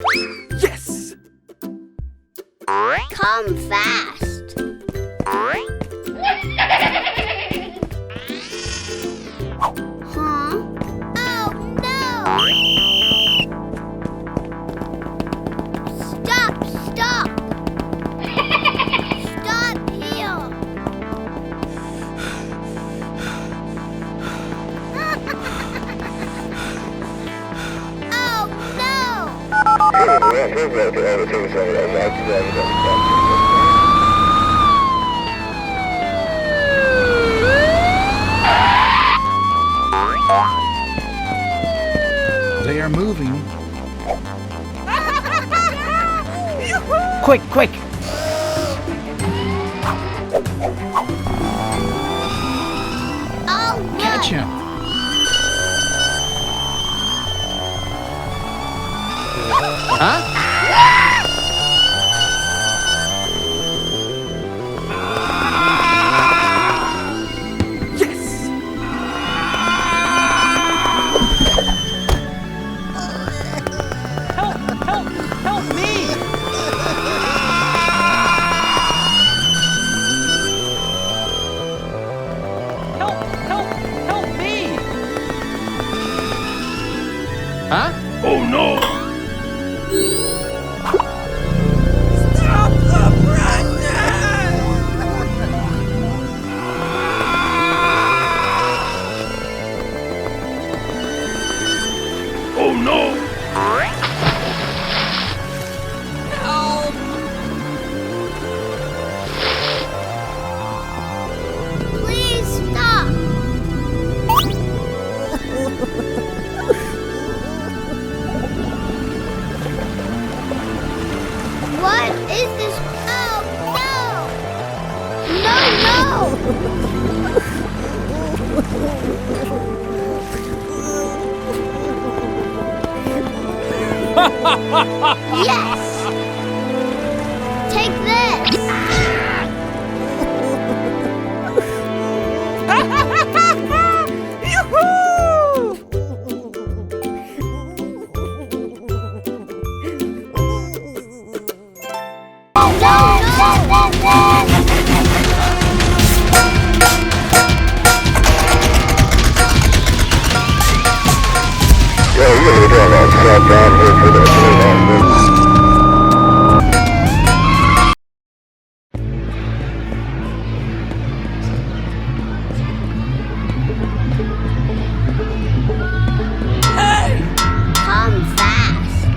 Yes! Come fast. Huh? Oh, no! Stop! Stop! Stop here! Oh, no! They are moving. Quick, quick! Oh, no! Catch him. Huh? Yes! Help me! Help me! Huh? Oh no! Stop the pregnant! Oh no! Help! Please stop! What is this? Oh, no! No, no! Yes! Take this! Come fast!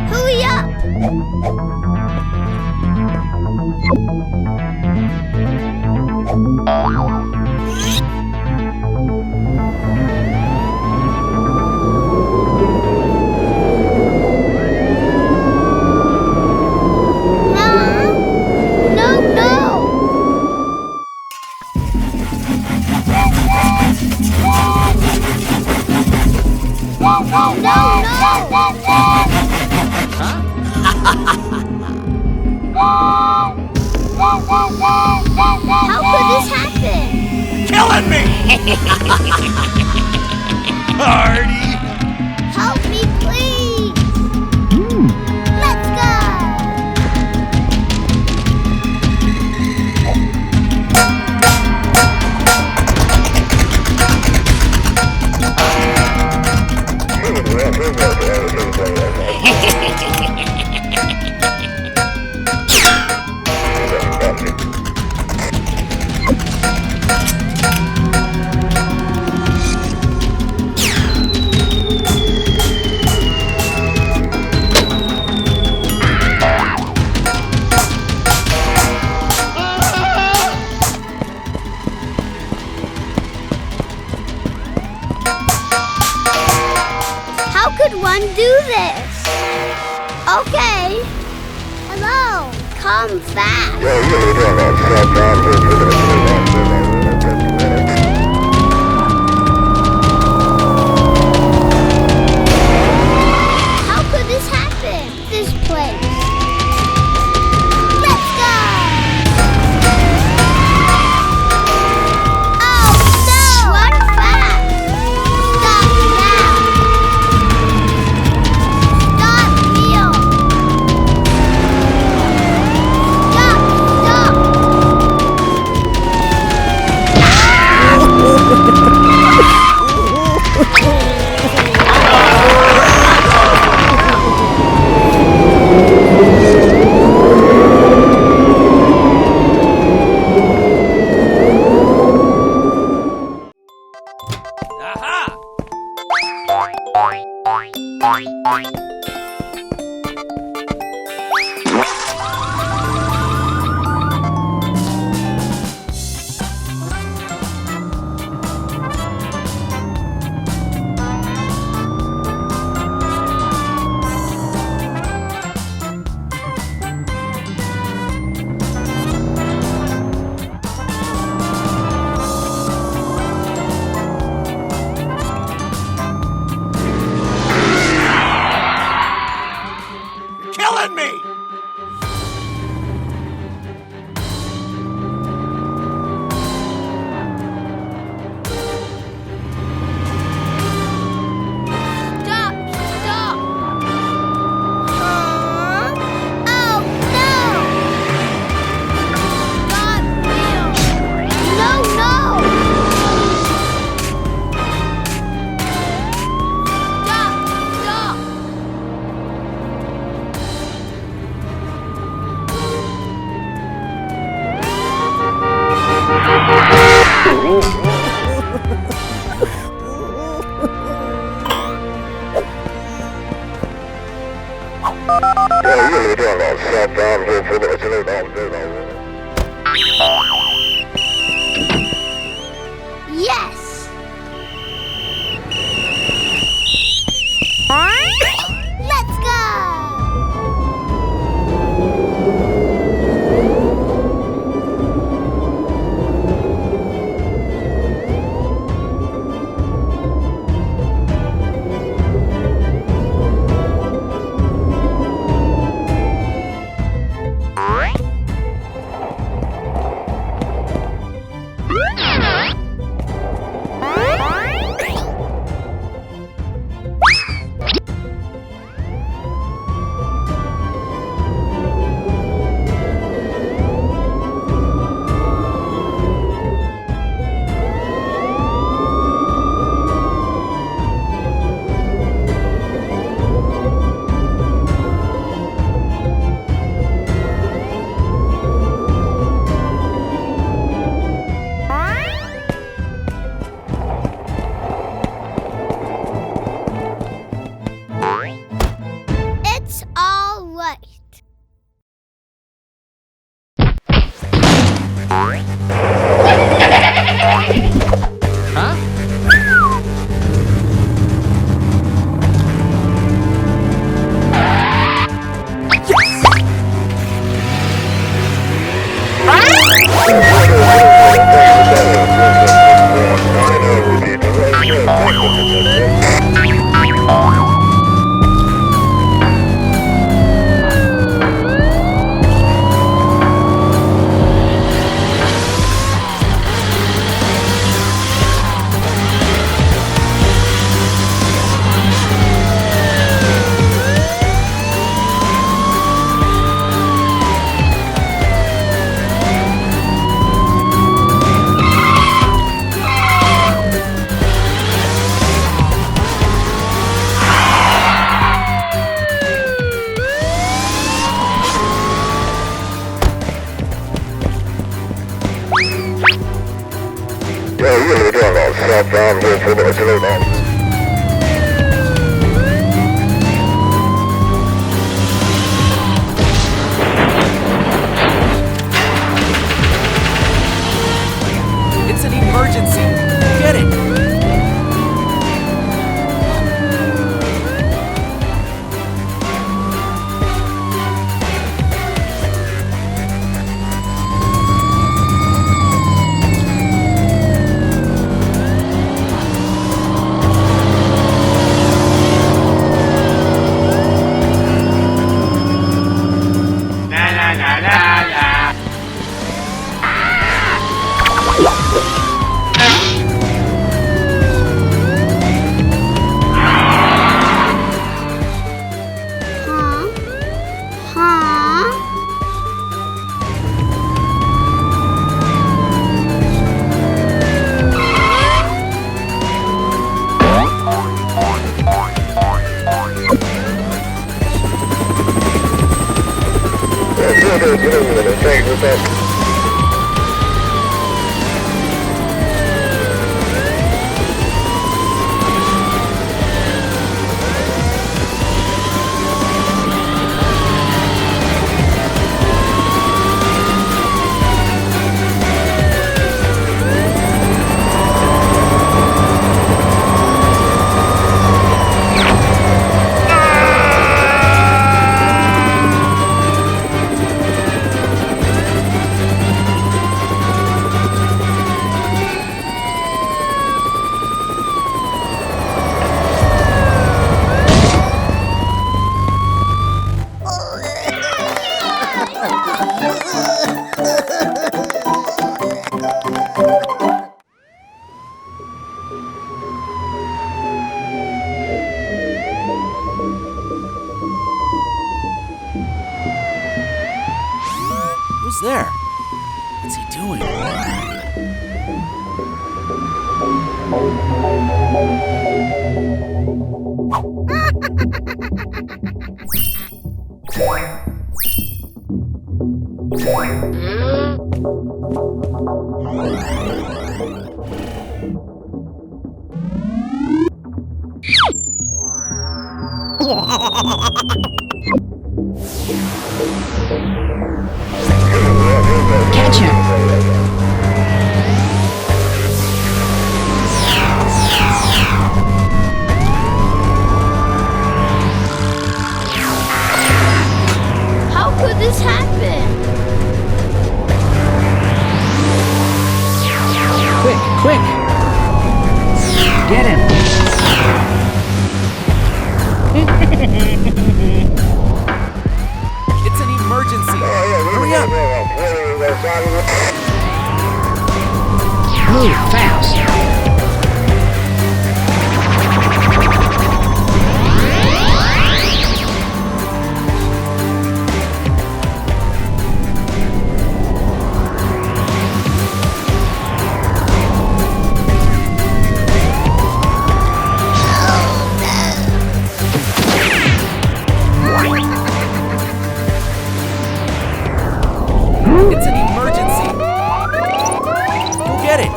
Hurry up! No, no! How could this happen? Killing me! Party! Help me, please! Let's go! How could one do this? Okay. Hello. Come fast. How could this Yes! Let's go! It's all right. Huh? It's an emergency. Get it. Huh? Huh? Who's there? What's he doing? Catch him! How could this happen? Quick, quick! Get him! It's an emergency. Hurry up. Move fast! It's an emergency. Go get it.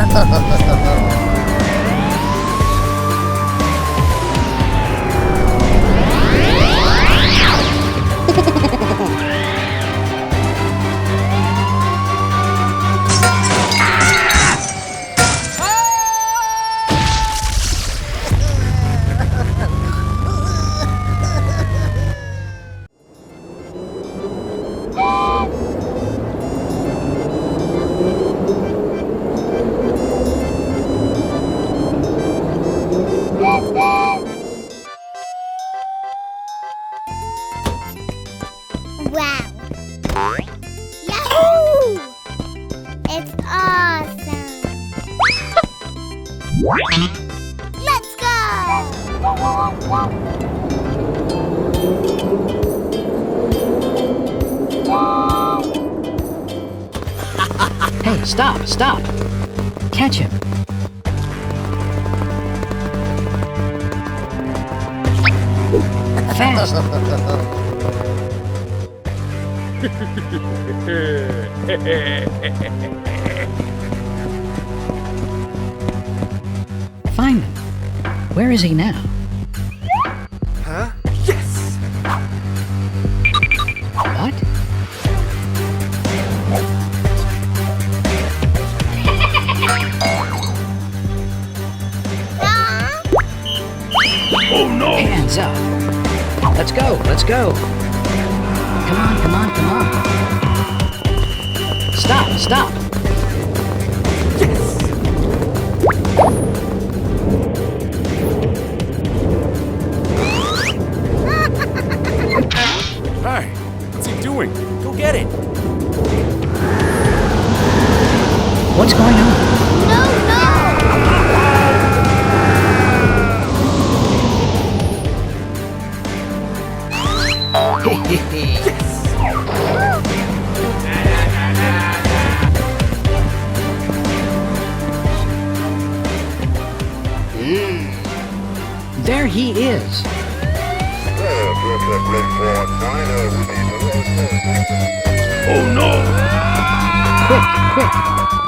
Stop! Stop! Wow! Yahoo! It's awesome! Let's Hey, stop, stop! Catch him! Fast! Find him. Where is he now? Huh? Yes. What? Oh no! Hands up! Let's go, let's go! Come on, come on, come on! Stop, stop! Yes. Hi. What's he doing? Go get it. What's going on? No, no! There he is! Oh no! Quick, quick!